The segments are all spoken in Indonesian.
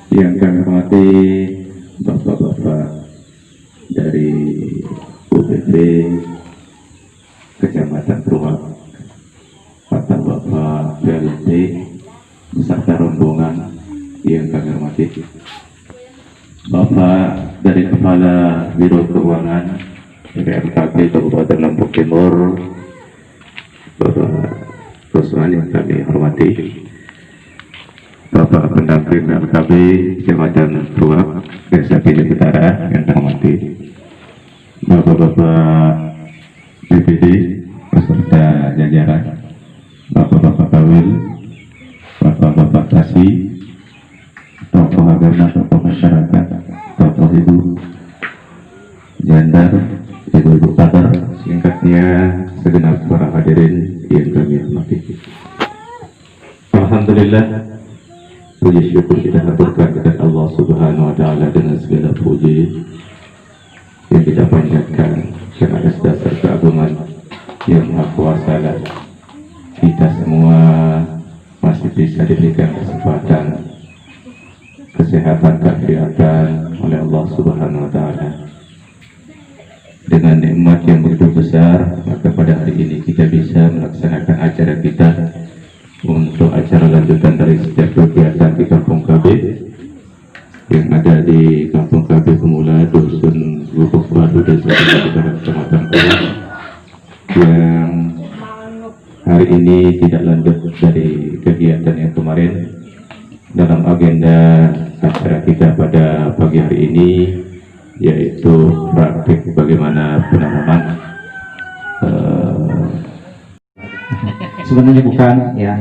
Yang kami hormati Bapak-Bapak dari UPP Kecamatan Purwak, Bapak PLT beserta rombongan yang kami hormati, Bapak dari Kepala Biro Keuangan BMKG Kabupaten Lombok Timur, Bapak Rusman yang kami hormati, Bapak Pendamping LKB Kecamatan Purwak, Desa Pindah Utara yang terhormati, Bapak-Bapak BPD beserta jajaran, Bapak-Bapak Kawil, Bapak-Bapak Tasi, tokoh agama, tokoh masyarakat, tokoh ibu, jandar, ibu-ibu kabar, singkatnya segenap para hadirin yang kami hormati. Alhamdulillah, puji syukur kita haturkan kepada Allah Subhanahu wa Ta'ala dengan segala puji yang kita panjatkan karena atas dasar keagungan yang Maha Kuasa. Kita semua masih bisa diberikan kesempatan, kesehatan, keafiatan oleh Allah Subhanahu wa Ta'ala. Dengan nikmat yang begitu besar, maka pada hari ini kita bisa melaksanakan acara kita untuk acara lanjutan dari setiap kegiatan di Kampung KB yang ada di Kampung KB Pemula, Dusun Lubuk Baru, Desa Kecamatan Purwak, yang hari ini tidak lanjut dari kegiatan yang kemarin. Dalam agenda acara kita pada pagi hari ini yaitu praktik bagaimana penanaman. Sebenarnya bukan ya.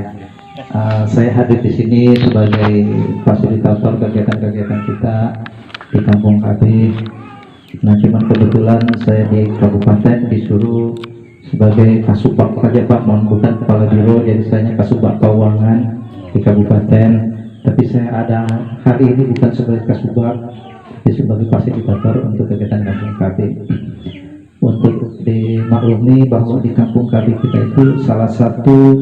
Saya hadir di sini sebagai fasilitator kegiatan-kegiatan kita di Kampung KB. Nah, cuman kebetulan saya di kabupaten disuruh sebagai kasubag saja Pak, bukan kepala biro, jadi saya kasubag keuangan di kabupaten. Tapi saya ada hari ini bukan sebagai kasubag, tapi sebagai fasilitator untuk kegiatan Kampung KB. Untuk dimaklumi bahwa di Kampung KB kita itu salah satu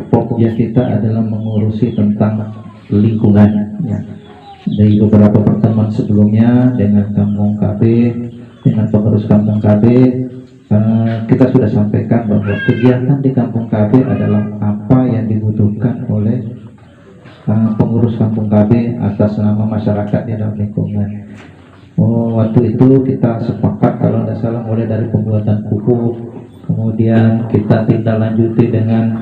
fokusnya kita adalah mengurusi tentang lingkungan ya. Dari beberapa pertemuan sebelumnya dengan Kampung KB, dengan pengurus Kampung KB, kita sudah sampaikan bahwa kegiatan di Kampung KB adalah apa yang dibutuhkan oleh pengurus Kampung KB atas nama masyarakat di dalam lingkungan. Waktu itu kita sepakat kalau tidak salah mulai dari pembuatan pupuk, kemudian kita tindak lanjuti dengan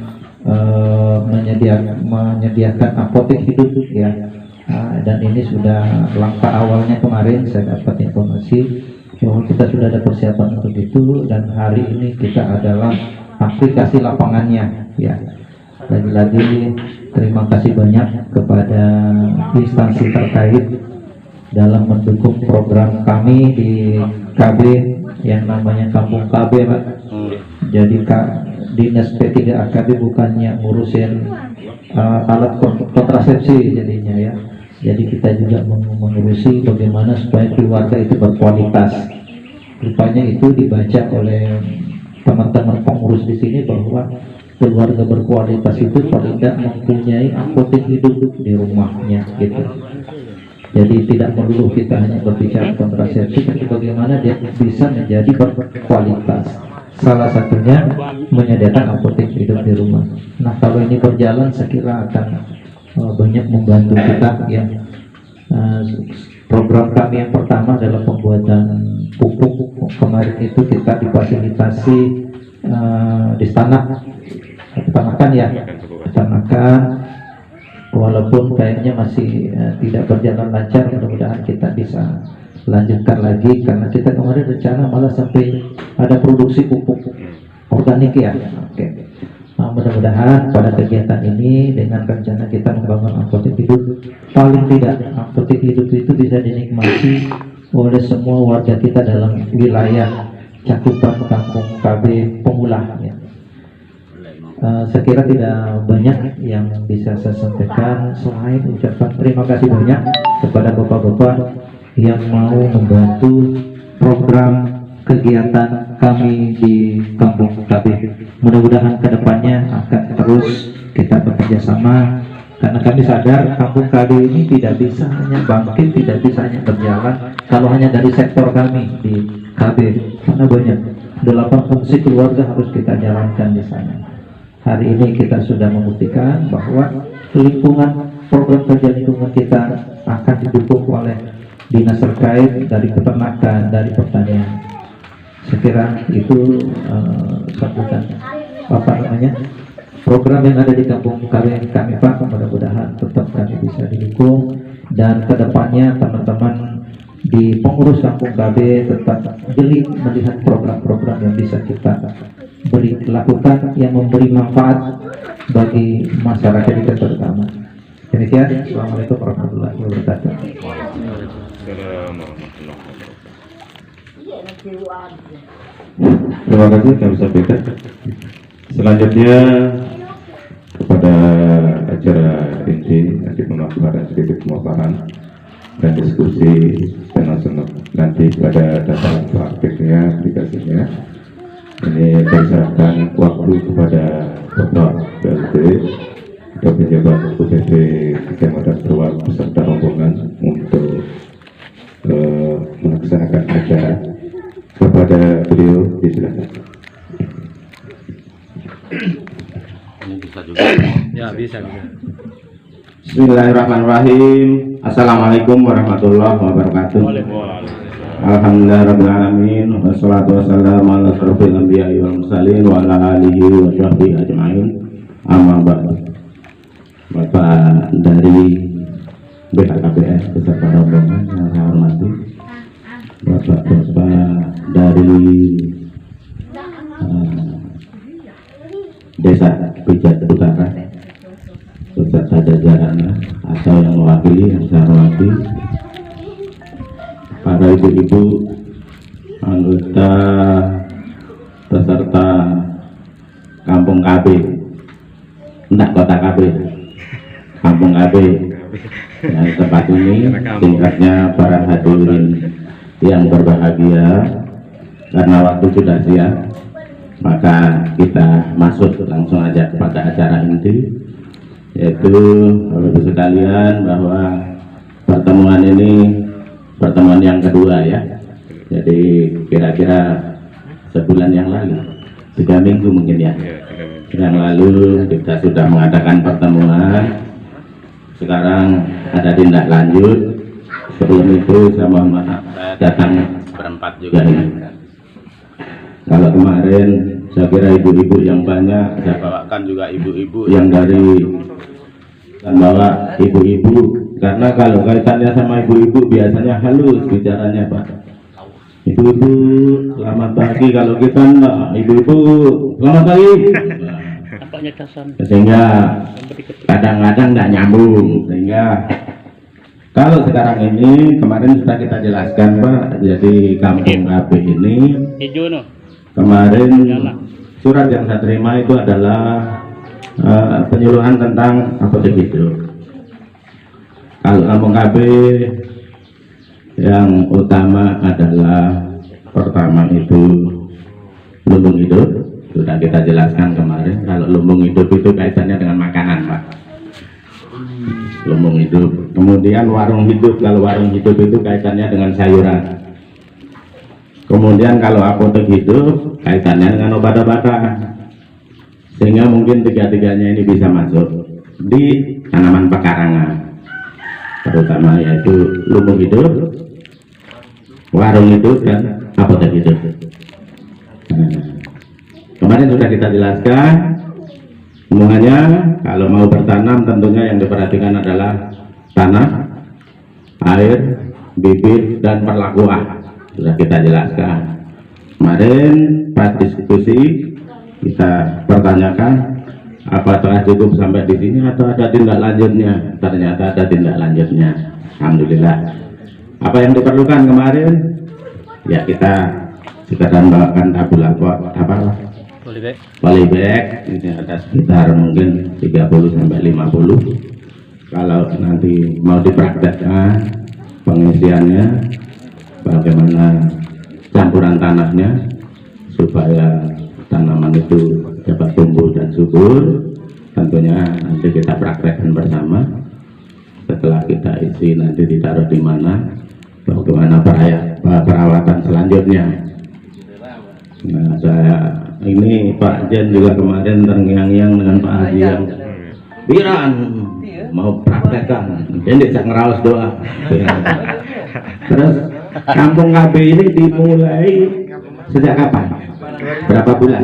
menyediakan apotek hidup ya. Dan ini sudah langkah awalnya kemarin saya dapat informasi bahwa kita sudah ada persiapan untuk itu, dan hari ini kita adalah aplikasi lapangannya ya. Lagi-lagi terima kasih banyak kepada instansi terkait dalam mendukung program kami di KB yang namanya Kampung KB Pak. Jadi Dinas P3 AKB bukannya ngurusin alat kontrasepsi jadinya ya. Jadi kita juga mengurusi bagaimana supaya keluarga itu berkualitas. Rupanya itu dibaca oleh teman-teman pengurus di sini bahwa keluarga berkualitas itu paling tidak mempunyai apotek hidup di rumahnya gitu. Jadi tidak perlu kita hanya berbicara kontrasepsi, tapi bagaimana dia bisa menjadi berkualitas. Salah satunya menyediakan apotek hidup di rumah. Nah, kalau ini berjalan saya kira akan banyak membantu kita ya. Program kami yang pertama adalah pembuatan pupuk. Kemarin itu kita difasilitasi di Tanakan ya, Tanakan. Walaupun kayaknya masih tidak berjalan lancar, mudah-mudahan kita bisa lanjutkan lagi karena kita kemarin rencana malah sampai ada produksi pupuk organik ya. Oke. Mudah-mudahan pada kegiatan ini dengan rencana kita membangun apotek hidup, paling tidak apotek hidup itu bisa dinikmati oleh semua warga kita dalam wilayah cakupan Kampung KB Pemula ya. Saya kira tidak banyak yang bisa saya sampaikan selain ucapan terima kasih banyak kepada bapak-bapak yang mau membantu program kegiatan kami di Kampung KB. Mudah-mudahan kedepannya akan terus kita bekerja sama Karena kami sadar kampung KB ini tidak bisa hanya bangkit, tidak bisa hanya berjalan kalau hanya dari sektor kami di KB, karena banyak 8 fungsi keluarga harus kita jalankan di sana. Hari ini kita sudah membuktikan bahwa lingkungan, program kerja lingkungan kita akan didukung oleh dinas terkait dari peternakan, dari pertanian. Saya kira itu sambutan program yang ada di kampung kami Pak, mudah-mudahan tetap kami bisa didukung, dan kedepannya teman-teman di pengurus kampung KB tetap jeli melihat program-program yang bisa kita lakukan yang memberi manfaat bagi masyarakat kita terutama. Demikian, Assalamualaikum warahmatullahi wabarakatuh. Terima kasih kami sampaikan. Selanjutnya kepada acara inti nanti pemaparan sedikit pemaparan dan diskusi nanti pada dasar praktiknya, aplikasinya. Ini saya serahkan waktu kepada Bapak BLT atau pejabat UPT Kecamatan Terwak beserta rombongan untuk melaksanakan acara. Kepada beliau disilakan. Ya, bisa. Bismillahirrahmanirrahim. Assalamualaikum warahmatullahi wabarakatuh. Alhamdulillahirabbil alamin, wassalatu wassalamu ala asyrofil anbiya'i wal mursalin wa ala alihi wa sahbihi ajma'in. Amma ba'du. Bapak dari BHKBS beserta rombongan yang saya hormati, Bapak-bapak dari Desa Pijat Utara beserta jajarannya atau yang mewakili yang saya hormati, para ibu-ibu anggota peserta Kampung KB, enggak Kota KB, Kampung KB. Yang tempat ini tingkatnya para hadirin yang berbahagia, karena waktu sudah siang, maka kita masuk langsung aja kepada acara inti, yaitu Bapak Ibu sekalian bahwa pertemuan ini pertemuan yang kedua ya. Jadi kira-kira sebulan yang lalu, 3 minggu mungkin ya, yang lalu kita sudah mengadakan pertemuan. Sekarang ada tindak lanjut. Sebelum itu saya mohon maaf, saya datang berempat juga ini. Kalau kemarin saya kira ibu-ibu yang banyak, saya bawakan juga ibu-ibu yang dari, dan bawa ibu-ibu, karena kalau kaitannya sama ibu-ibu biasanya halus bicaranya Pak. Ibu-ibu selamat pagi, kalau kita enggak, ibu-ibu selamat pagi. Sehingga kadang-kadang tidak nyambung. Sehingga kalau sekarang ini, kemarin sudah kita jelaskan Pak, jadi Kampung KB ini kemarin surat yang saya terima itu adalah penyuluhan tentang apotek hidup. Kalau Kampung KB yang utama adalah pertama itu lumbung hidup, sudah kita jelaskan kemarin. Kalau lumbung hidup itu kaitannya dengan makanan Pak, lumbung hidup. Kemudian warung hidup, kalau warung hidup itu kaitannya dengan sayuran. Kemudian kalau apotek hidup kaitannya dengan obat-obatan. Sehingga mungkin tiga-tiganya ini bisa masuk di tanaman pekarangan, terutama yaitu lumbung hidup, warung hidup, dan apotek hidup. Kemarin sudah kita jelaskan semuanya. Kalau mau bertanam tentunya yang diperhatikan adalah tanah, air, bibit, dan perlakuan. Sudah kita jelaskan kemarin pas diskusi. Kita pertanyakan apakah cukup sampai di sini atau ada tindak lanjutnya. Ternyata ada tindak lanjutnya, alhamdulillah. Apa yang diperlukan kemarin ya kita sekadar membawakan tabel polybag. Ini ada sekitar mungkin 30 sampai 50. Kalau nanti mau dipraktekkan pengisiannya, bagaimana campuran tanahnya supaya tanaman itu dapat tumbuh dan subur, tentunya nanti kita praktekkan bersama. Setelah kita isi nanti ditaruh di mana, bagaimana perawatan selanjutnya. Nah, saya ini Pak Jen juga kemarin terngiang-ngiang dengan Pak Haji yang Biran mau praktekkan, jadi saya ngeraos doa. Terus Kampung KB ini dimulai sejak kapan? Berapa bulan?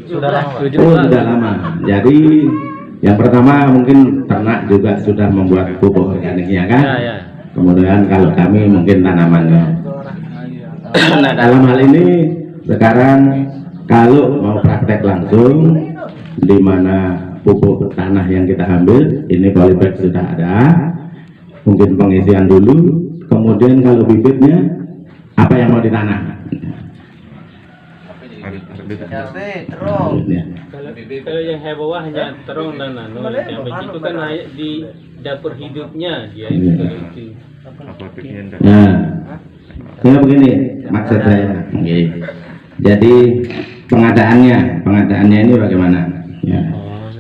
Sudah lama. Jadi yang pertama mungkin ternak juga sudah membuat pupuk organiknya kan? Kemudian kalau kami mungkin tanamannya. Nah, dalam hal ini sekarang kalau mau praktek langsung, di mana pupuk tanah yang kita ambil ini polybag sudah ada, mungkin pengisian dulu, kemudian kalau bibitnya apa yang mau ditanam? Kalau yang bawah hanya terong dan nano, yang begitu kan di dapur hidupnya dia itu kalau itu. Nah, sehingga begini maksud saya. Jadi pengadaannya ini bagaimana? Ya.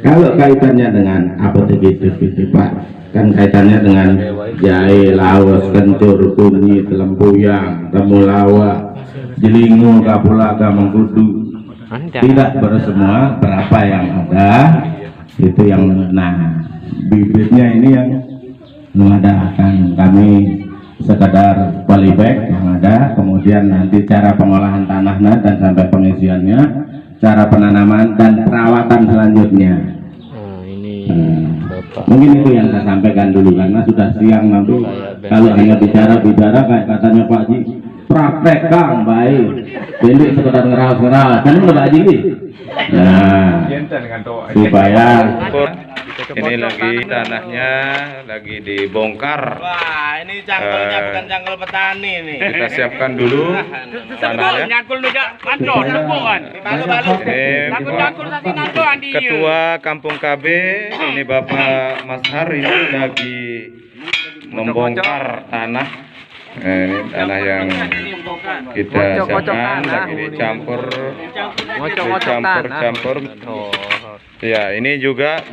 Kalau kaitannya dengan apotek hidup itu Pak, kan kaitannya dengan jahe, lawas, kencur, kunyi, telempuyang, temulawak, jelingu, kapulaga, mengkudu. Tidak bersemua, berapa yang ada itu yang bibitnya ini yang mengadakan kami sekadar polybag yang ada, kemudian nanti cara pengolahan tanahnya dan sampai pengisiannya, cara penanaman dan perawatan selanjutnya. Mungkin itu yang saya sampaikan dulu karena sudah siang, nanti kalau hanya bicara kayak katanya Pak Haji praktek Kang baik ini sekedar ngerawas kan itu Pak Haji. Nah, supaya ini lagi tanahnya lagi dibongkar. Wah, ini cangkulnya bukan cangkul petani nih. Kita siapkan dulu tanahnya. Ketua Kampung KB ini Bapak Mas Har ini lagi membongkar tanah. Ini tanah yang kita siapkan lagi dicampur. Ya, ini juga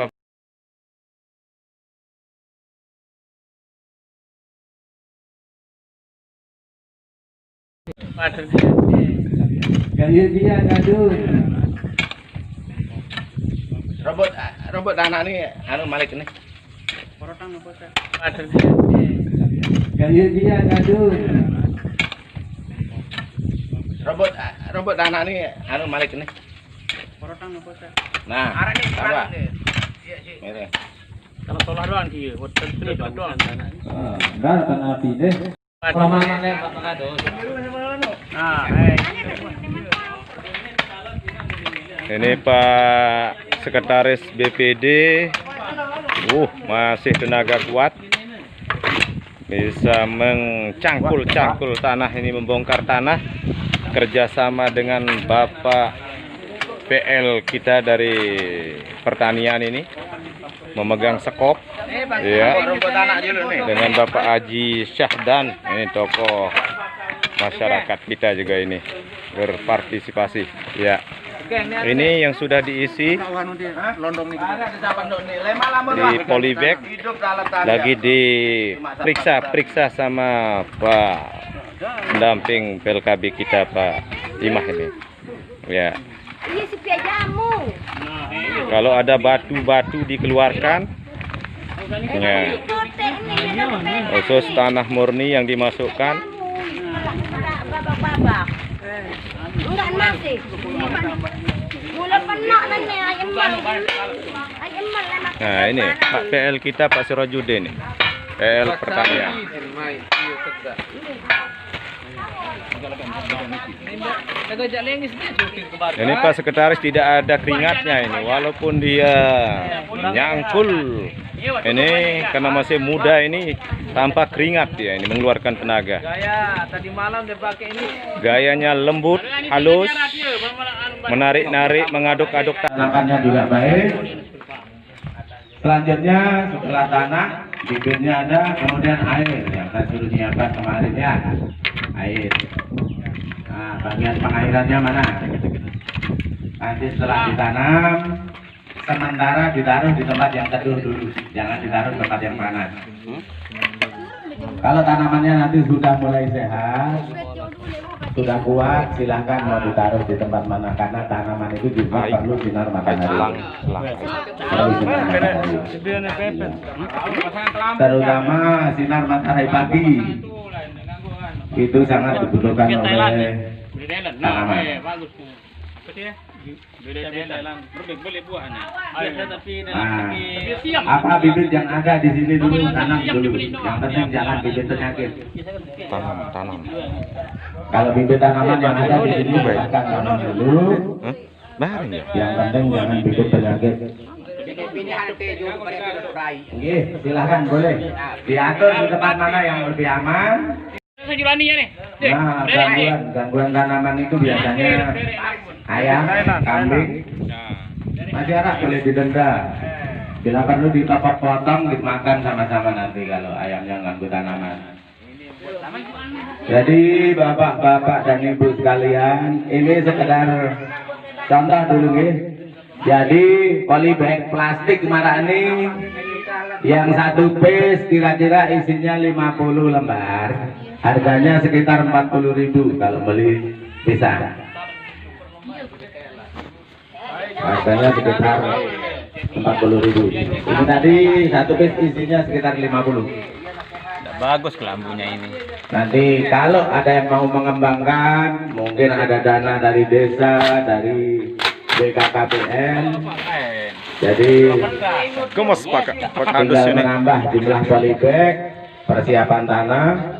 Bapak Robot anak nih anu Malik nih. Robot anak nih anu Malik nih. Nah, apa? Ini. Kalau solar doang dia, buat terus doang. Enggak tanah api deh. ini Pak Sekretaris BPD, masih tenaga kuat, bisa mencangkul tanah ini, membongkar tanah, kerjasama dengan Bapak PL kita dari pertanian ini, memegang sekop, ya, dengan Bapak Haji Syahdan, ini tokoh masyarakat kita juga ini berpartisipasi, ya. Ini yang sudah diisi di polybag, lagi diperiksa sama Pak pendamping PLKB kita Pak Imah ini, ya. Kalau ada batu-batu dikeluarkan, ya. Khusus tanah murni yang dimasukkan. Enggak nasi. Mula penak nanti ayam mal. Nah, ini Pak PL kita Pak Sirajuddin nih. PL pertanian. Ini Pak Sekretaris tidak ada keringatnya ini, walaupun dia nyangkul ini karena masih muda ini, tanpa keringat dia ini mengeluarkan tenaga. Tadi malam dia pakai ini. Gayanya lembut, halus, menarik-narik, mengaduk-aduk. tanamannya juga baik. Selanjutnya setelah tanah, bibitnya ada, kemudian air yang saya suruh nyiapkan kemarin ya, air. Nah, bagian pengairannya mana? Nanti setelah ditanam, sementara ditaruh di tempat yang teduh dulu, jangan ditaruh di tempat yang panas. Kalau tanamannya nanti sudah mulai sehat, sudah kuat, silahkan mau ditaruh di tempat mana, karena tanaman itu juga perlu sinar matahari. Perlu sinar matahari. Terutama sinar matahari pagi itu sangat dibutuhkan oleh tanaman. Nah, apa bibit yang ada di sini dulu tanam dulu. Yang penting jangan bibit penyakit. Tanam. Kalau bibit tanaman yang ada di sini akan tanam dulu. Bareng ya. Yang penting jangan bibit penyakit. Oke, silahkan boleh diatur di tempat mana yang lebih aman. Nah, gangguan tanaman itu biasanya ayam, kambing, masyarakat boleh didenda. Bila perlu dipotong, dimakan sama-sama nanti kalau ayamnya ganggu tanaman. Jadi bapak-bapak dan ibu sekalian, ini sekedar contoh dulu nih. Jadi polybag plastik marani yang satu piece kira-kira isinya 50 lembar. Harganya sekitar 40.000 kalau beli bisa. Harganya sekitar 40.000. Ini tadi satu piece isinya sekitar 50. Bagus kelambunya ini. Nanti kalau ada yang mau mengembangkan, mungkin ada dana dari desa, dari BKKBN. Jadi Gemes Pak Andus tinggal ini. menambah jumlah polybag, persiapan tanah.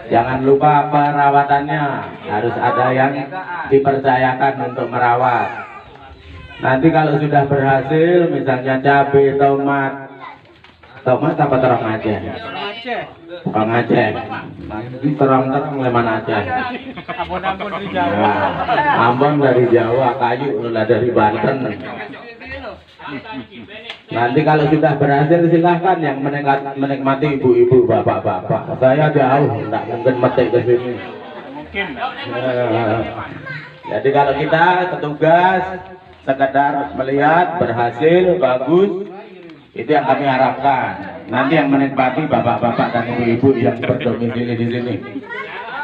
Jangan lupa perawatannya, harus ada yang dipercayakan untuk merawat. Nanti kalau sudah berhasil, misalnya cabai, tomat apa terong Aceh? Terong Aceh. Nanti terong-terong leman Aceh. Nah, Ambon dari Jawa, kayu udah dari Banten. Nanti kalau sudah berhasil silahkan yang menikmati ibu-ibu, bapak-bapak. Saya jauh, tidak mungkin metik ke sini. Jadi kalau kita petugas sekedar melihat berhasil, bagus, itu yang kami harapkan. Nanti yang menikmati bapak-bapak dan ibu-ibu yang berdomisili di sini.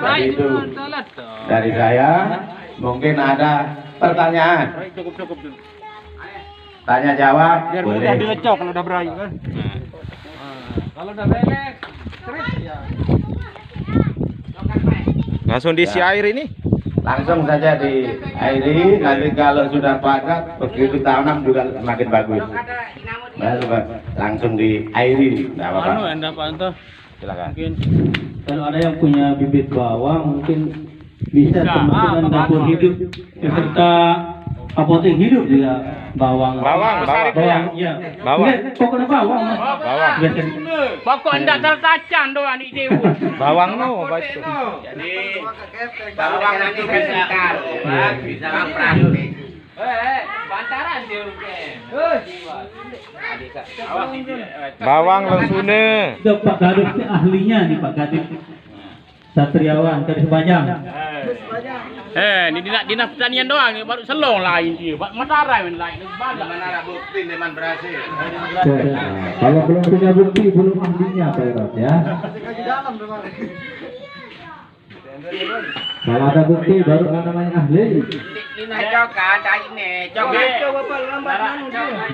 Jadi itu dari saya. Mungkin ada pertanyaan. Tanya jawab. Biar boleh. mudah dilecok kalau udah berayu kan. Kalau udah belek, Langsung diisi air ini. Langsung saja diairi. Nanti kalau sudah padat, begitu tanam juga semakin bagus. Langsung diairi. Tidak apa-apa. Anda Pak Anto, Silakan. mungkin Kalau ada yang punya bibit bawang mungkin bisa termasuk dapur hidup beserta apotek hidup juga bawang. Bawang. Iya. Bawang. Enggak, pokoknya bawang. Bawang. pokok ndak tertacan doh anik dewu. Bawang no, baik. Jadi bawang nanti bisa bisa praktik. Bantaran dia. Bawang langsung Itu Pak Kadip ini ahlinya nih Pak Kadip. Satriawan Kadip Panjang. Ini dinas pertanian doang, baru selong lain dia. Matarai lain banyak. Mana bukti teman berhasil? Kalau belum punya bukti belum ahlinya Pak Erot ya. Kalau ada bukti baru namanya ahli. Ini cokan, cai ini, cokan.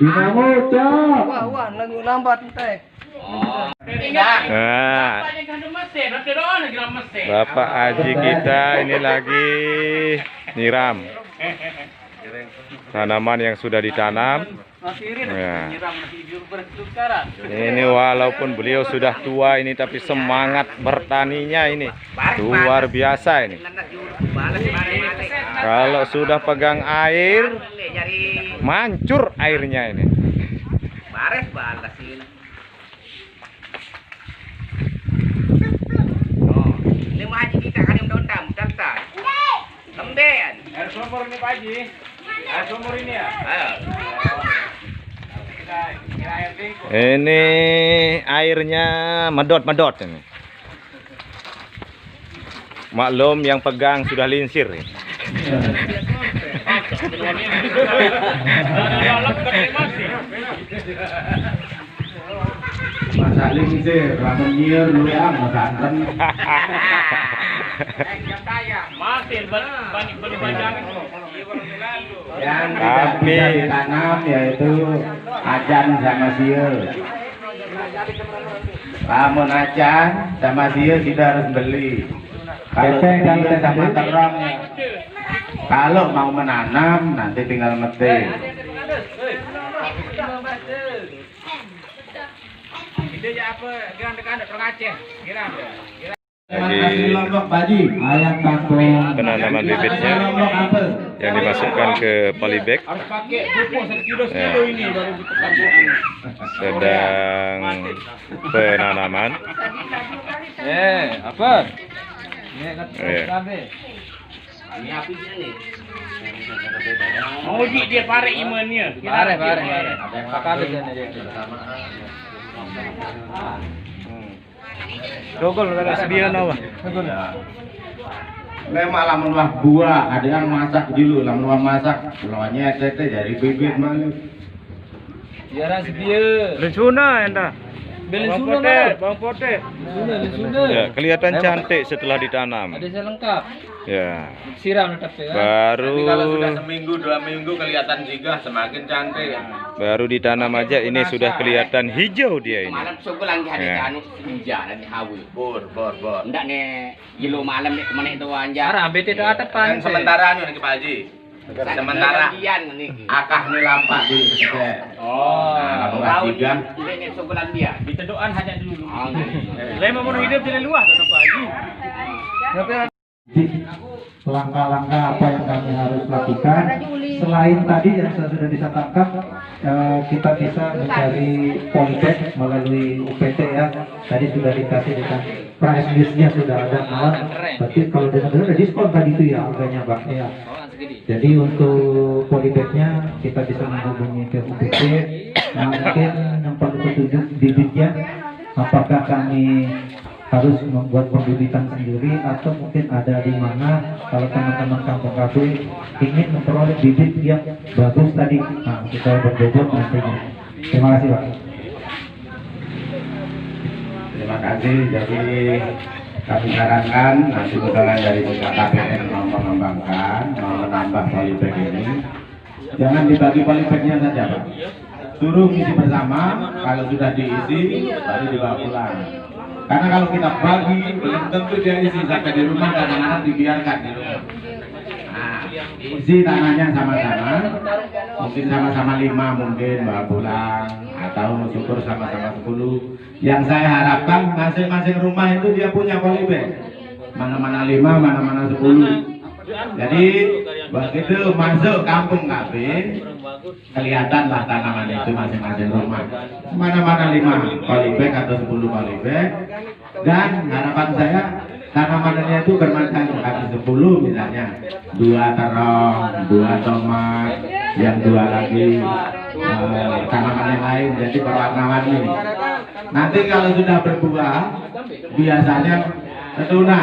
Dinamo cok. Nah, Bapak Haji kita ini lagi nyiram tanaman yang sudah ditanam. Ya. Ini walaupun beliau sudah tua ini, tapi semangat bertaninya ini luar biasa ini. Kalau sudah pegang air, mancur airnya ini. Air sumur ini Pak Haji. Air sumur ini ya. Ini airnya medot-medot ini. Maklum yang pegang sudah linsir. Masaling sih, ramen nyiur dulu ya, santan. Masih banyak banyak. Yang tidak bisa ditanam yaitu acan sama siul. Lamun acan sama siul kita harus beli. Kalau siul sama terong, kalau mau menanam nanti tinggal metik. Lagi penanaman bibitnya yang dimasukkan ke polybag. Sedang penanaman. Apa? Mau dia pare imannya. Pare. Pakale dia. Gogol kada sedia nawa. Memang lamun wah buah, ada yang masak dulu, lamun wah masak, lawannya tete dari bibit mana. Jarang sedia. Lensuna enda. Bawang putih. Ya, kelihatan cantik setelah ditanam. Ada selengkap. Ya. Siram tapi ya. Baru seminggu 2 minggu kelihatan juga semakin cantik. baru ditanam aja ini sudah kelihatan hijau dia ini. Malam sebulan hari Ya. anu senja dan hawi. Bor. Ndak ne gilo malam nek kemana itu anja. Ara bete itu atap Dan sementara anu nih Pak Haji. Sementara akah nih lampak di Oh. Nah, lamun tiga. Ini sebulan dia. Ditedokan hanya dulu. Lema mau hidup jadi luas atau Pak Haji. Langkah-langkah apa yang kami harus lakukan selain tadi yang sudah disatakan kita bisa mencari polybag melalui UPT ya, tadi sudah dikasih dengan price listnya sudah ada malah, berarti kalau dengan ada diskon tadi itu ya harganya Bang ya. Jadi untuk polybagnya kita bisa menghubungi ke UPT. Nah, mungkin yang perlu petunjuk bibitnya apakah kami harus membuat pembibitan sendiri atau mungkin ada di mana kalau teman-teman kampung KB ingin memperoleh bibit yang bagus tadi. Nah, kita berbobot nantinya. Terima kasih Pak. Terima kasih. Jadi kami sarankan nanti misalnya dari KPN mau mengembangkan, mau menambah polybag ini, jangan dibagi polybagnya saja Pak. Suruh isi bersama, kalau sudah diisi baru dibawa pulang. Karena kalau kita bagi belum tentu dia isi sampai di rumah, kadang-kadang dibiarkan di rumah. Nah, isi tanahnya sama-sama, mungkin sama-sama 5 mungkin bawa pulang, atau syukur sama-sama 10. Yang saya harapkan masing-masing rumah itu dia punya polybag, mana-mana 5, mana-mana 10. Jadi begitu masuk kampung KB, kelihatanlah tanaman itu masing-masing rumah, mana-mana 5 polybag atau 10 polybag. Dan harapan saya tanamannya itu bermacam, ada 10 misalnya, 2 terong, 2 tomat, yang 2 lagi tanaman yang lain, jadi berwarna-warni. Nanti kalau sudah berbuah biasanya tuna,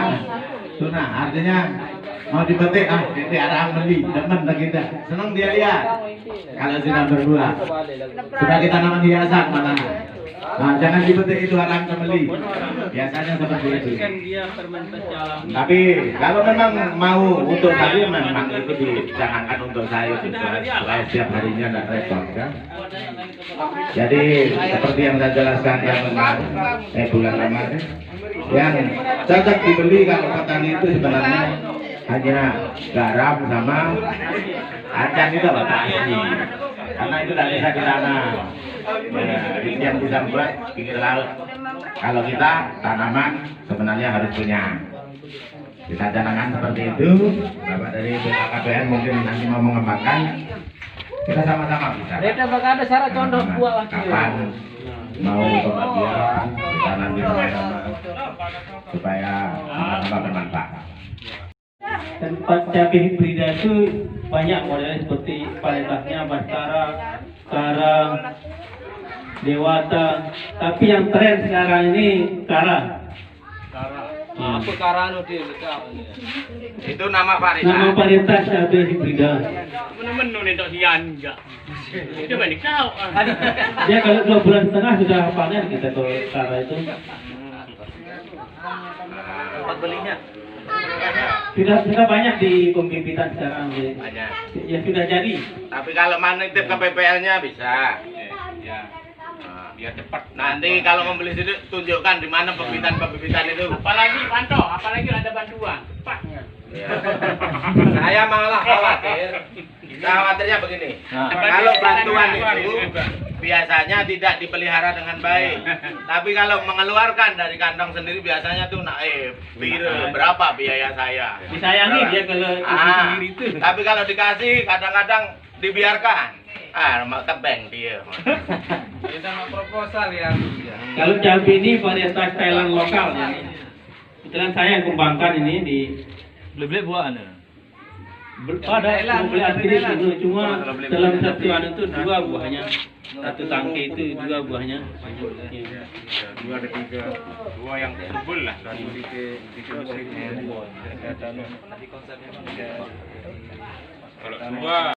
artinya mau dipetik, nanti orang beli, demen kita, senang dia lihat. Kalau sudah berbuah, sudah kita tanaman hiasan mana. Nah, jangan dipetik itu orang pembeli. Biasanya seperti itu. Tapi kalau memang mau untuk saya memang itu dicanangkan untuk saya juga, supaya setiap harinya tidak repot kan. Jadi seperti yang saya jelaskan yang kemarin, bulan kemarin, yang cocok dibeli kalau petani itu sebenarnya hanya garam sama acan itu apa pasti, karena itu tidak bisa ditanam. Yang bisa buat pinggir laut. Kalau kita tanaman sebenarnya harus punya. Kita canangkan seperti itu. Bapak dari BKKBN mungkin nanti mau mengembangkan. Kita sama-sama bisa. Ada syarat contoh buah Kapan mau pembagian kita nanti sama-sama supaya sama-sama bermanfaat. Tempat cabai hibrida itu banyak modelnya seperti kualitasnya Bastara, Karang, Dewata. Tapi yang tren sekarang ini Kara. Apa karano dia letak? Itu nama varietas. Nama varietas cabai hibrida. Menu nih dok sian enggak. Coba nih kau. Dia kalau 2 bulan setengah sudah panen kita kalau cara itu. Tempat belinya Sudah banyak di pembibitan sekarang. banyak. Ya sudah jadi. Tapi kalau mau nitip ke PPL-nya bisa. Ya. Biar cepat. Nanti kalau membeli situ tunjukkan di mana pembibitan itu. Apalagi Panto, apalagi ada bantuan. Cepatnya. Ya. Saya malah khawatir. Khawatirnya begini. Kalau bantuan itu biasanya tidak dipelihara dengan baik. Tapi kalau mengeluarkan dari kantong sendiri biasanya tuh naik berapa biaya saya. Disayangi dia kalau sendiri itu. Tapi kalau dikasih kadang-kadang dibiarkan. Ke bank dia. Kita mau proposal ya. Kalau cabai ini varietas Thailand lokal ya. Kebetulan saya yang kembangkan ini di Beli-beli buah anu. ada beli artis itu cuma dalam satu anu itu 2 buahnya. Satu tangkai itu 2 buahnya. Dua ada 3. Dua yang tebel lah. Satu di musim. Kalau dua